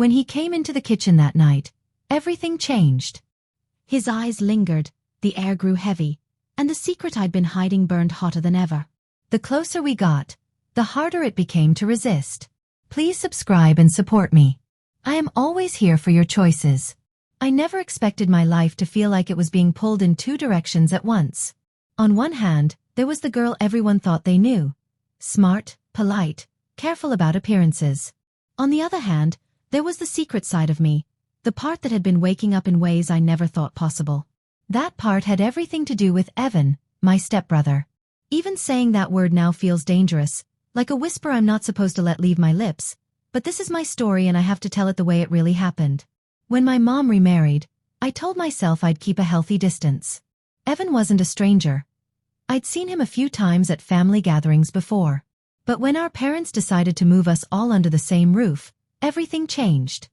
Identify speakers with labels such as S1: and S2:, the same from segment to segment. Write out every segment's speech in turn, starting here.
S1: When he came into the kitchen that night, everything changed. His eyes lingered, the air grew heavy, and the secret I'd been hiding burned hotter than ever. The closer we got, the harder it became to resist. Please subscribe and support me. I am always here for your choices. I never expected my life to feel like it was being pulled in two directions at once. On one hand, there was the girl everyone thought they knew. Smart, polite, careful about appearances. On the other hand, there was the secret side of me, the part that had been waking up in ways I never thought possible. That part had everything to do with Evan, my stepbrother. Even saying that word now feels dangerous, like a whisper I'm not supposed to let leave my lips, but this is my story and I have to tell it the way it really happened. When my mom remarried, I told myself I'd keep a healthy distance. Evan wasn't a stranger. I'd seen him a few times at family gatherings before. But when our parents decided to move us all under the same roof, everything changed.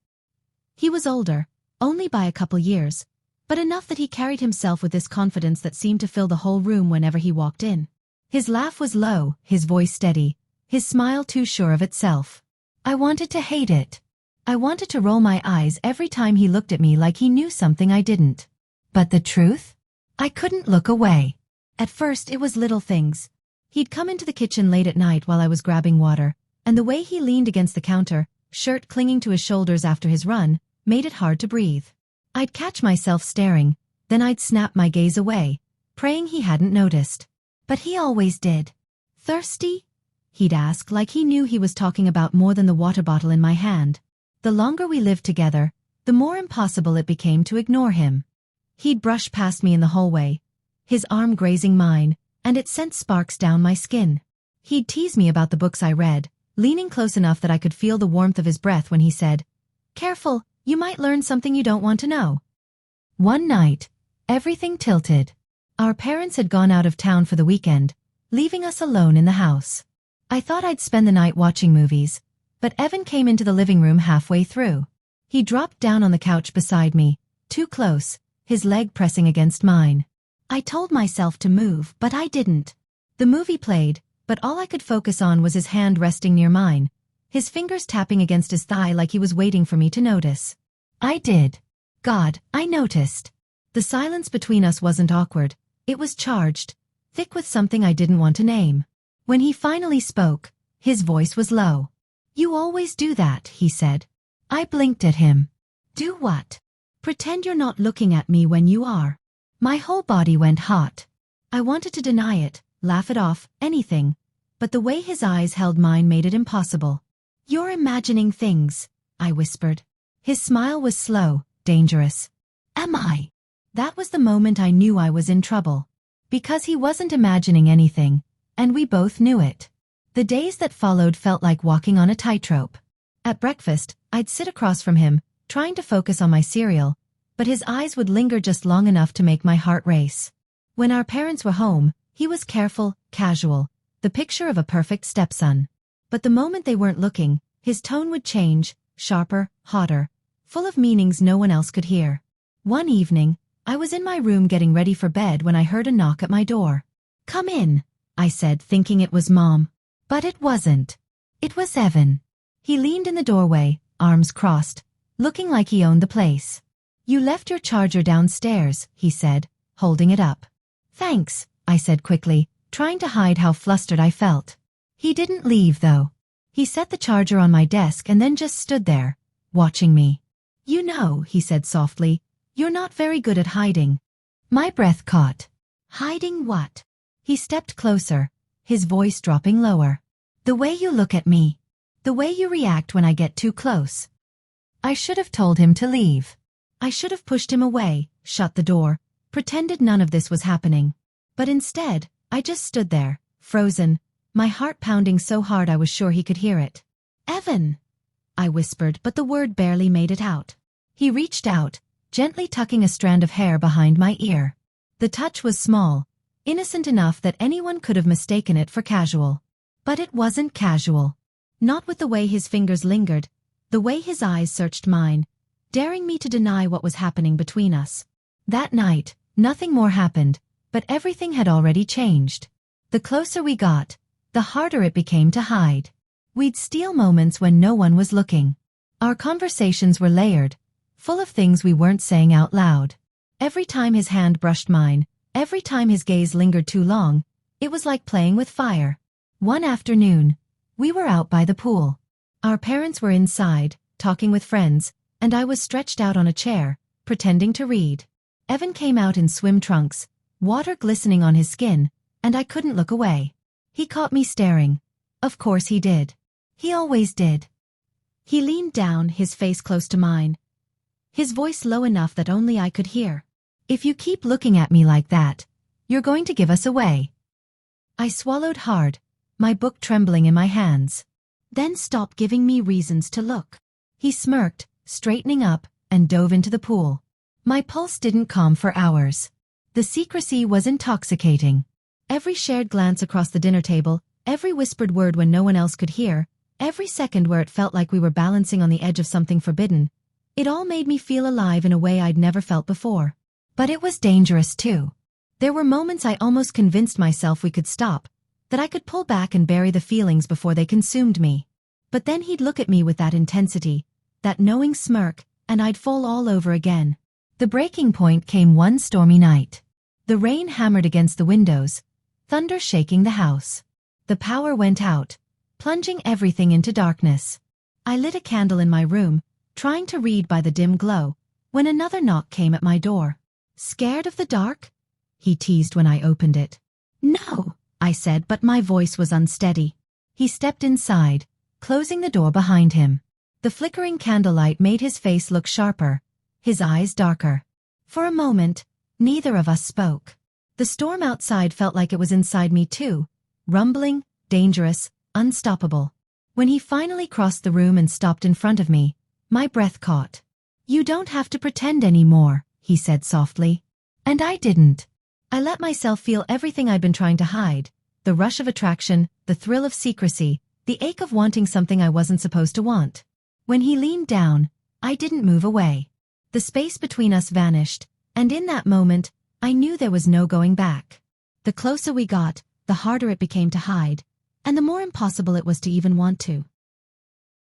S1: He was older, only by a couple years, but enough that he carried himself with this confidence that seemed to fill the whole room whenever he walked in. His laugh was low, his voice steady, his smile too sure of itself. I wanted to hate it. I wanted to roll my eyes every time he looked at me like he knew something I didn't. But the truth? I couldn't look away. At first it was little things. He'd come into the kitchen late at night while I was grabbing water, and the way he leaned against the counter, shirt clinging to his shoulders after his run, made it hard to breathe. I'd catch myself staring, then I'd snap my gaze away, praying he hadn't noticed. But he always did. Thirsty? He'd ask like he knew he was talking about more than the water bottle in my hand. The longer we lived together, the more impossible it became to ignore him. He'd brush past me in the hallway, his arm grazing mine, and it sent sparks down my skin. He'd tease me about the books I read, leaning close enough that I could feel the warmth of his breath when he said, "Careful, you might learn something you don't want to know." One night, everything tilted. Our parents had gone out of town for the weekend, leaving us alone in the house. I thought I'd spend the night watching movies, but Evan came into the living room halfway through. He dropped down on the couch beside me, too close, his leg pressing against mine. I told myself to move, but I didn't. The movie played, but all I could focus on was his hand resting near mine, his fingers tapping against his thigh like he was waiting for me to notice. I did. God, I noticed. The silence between us wasn't awkward, it was charged, thick with something I didn't want to name. When he finally spoke, his voice was low. "You always do that," he said. I blinked at him. "Do what?" "Pretend you're not looking at me when you are." My whole body went hot. I wanted to deny it, laugh it off, anything, but the way his eyes held mine made it impossible. "You're imagining things," I whispered. His smile was slow, dangerous. "Am I?" That was the moment I knew I was in trouble. Because he wasn't imagining anything, and we both knew it. The days that followed felt like walking on a tightrope. At breakfast, I'd sit across from him, trying to focus on my cereal, but his eyes would linger just long enough to make my heart race. When our parents were home, he was careful, casual, the picture of a perfect stepson. But the moment they weren't looking, his tone would change, sharper, hotter, full of meanings no one else could hear. One evening, I was in my room getting ready for bed when I heard a knock at my door. "Come in," I said, thinking it was Mom. But it wasn't. It was Evan. He leaned in the doorway, arms crossed, looking like he owned the place. "You left your charger downstairs," he said, holding it up. "Thanks," I said quickly, trying to hide how flustered I felt. He didn't leave, though. He set the charger on my desk and then just stood there, watching me. "You know," he said softly, "you're not very good at hiding." My breath caught. "Hiding what?" He stepped closer, his voice dropping lower. "The way you look at me. The way you react when I get too close." I should have told him to leave. I should have pushed him away, shut the door, pretended none of this was happening. But instead, I just stood there, frozen, my heart pounding so hard I was sure he could hear it. "Evan," I whispered, but the word barely made it out. He reached out, gently tucking a strand of hair behind my ear. The touch was small, innocent enough that anyone could have mistaken it for casual. But it wasn't casual. Not with the way his fingers lingered, the way his eyes searched mine, daring me to deny what was happening between us. That night, nothing more happened, but everything had already changed. The closer we got, the harder it became to hide. We'd steal moments when no one was looking. Our conversations were layered, full of things we weren't saying out loud. Every time his hand brushed mine, every time his gaze lingered too long, it was like playing with fire. One afternoon, we were out by the pool. Our parents were inside, talking with friends, and I was stretched out on a chair, pretending to read. Evan came out in swim trunks, water glistening on his skin, and I couldn't look away. He caught me staring. Of course he did. He always did. He leaned down, his face close to mine, his voice low enough that only I could hear. "If you keep looking at me like that, you're going to give us away." I swallowed hard, my book trembling in my hands. "Then stop giving me reasons to look." He smirked, straightening up, and dove into the pool. My pulse didn't calm for hours. The secrecy was intoxicating. Every shared glance across the dinner table, every whispered word when no one else could hear, every second where it felt like we were balancing on the edge of something forbidden, it all made me feel alive in a way I'd never felt before. But it was dangerous too. There were moments I almost convinced myself we could stop, that I could pull back and bury the feelings before they consumed me. But then he'd look at me with that intensity, that knowing smirk, and I'd fall all over again. The breaking point came one stormy night. The rain hammered against the windows, thunder shaking the house. The power went out, plunging everything into darkness. I lit a candle in my room, trying to read by the dim glow, when another knock came at my door. "Scared of the dark?" he teased when I opened it. "No," I said, but my voice was unsteady. He stepped inside, closing the door behind him. The flickering candlelight made his face look sharper, his eyes darker. For a moment, neither of us spoke. The storm outside felt like it was inside me too, rumbling, dangerous, unstoppable. When he finally crossed the room and stopped in front of me, my breath caught. "You don't have to pretend anymore," he said softly. And I didn't. I let myself feel everything I'd been trying to hide, the rush of attraction, the thrill of secrecy, the ache of wanting something I wasn't supposed to want. When he leaned down, I didn't move away. The space between us vanished, and in that moment, I knew there was no going back. The closer we got, the harder it became to hide, and the more impossible it was to even want to.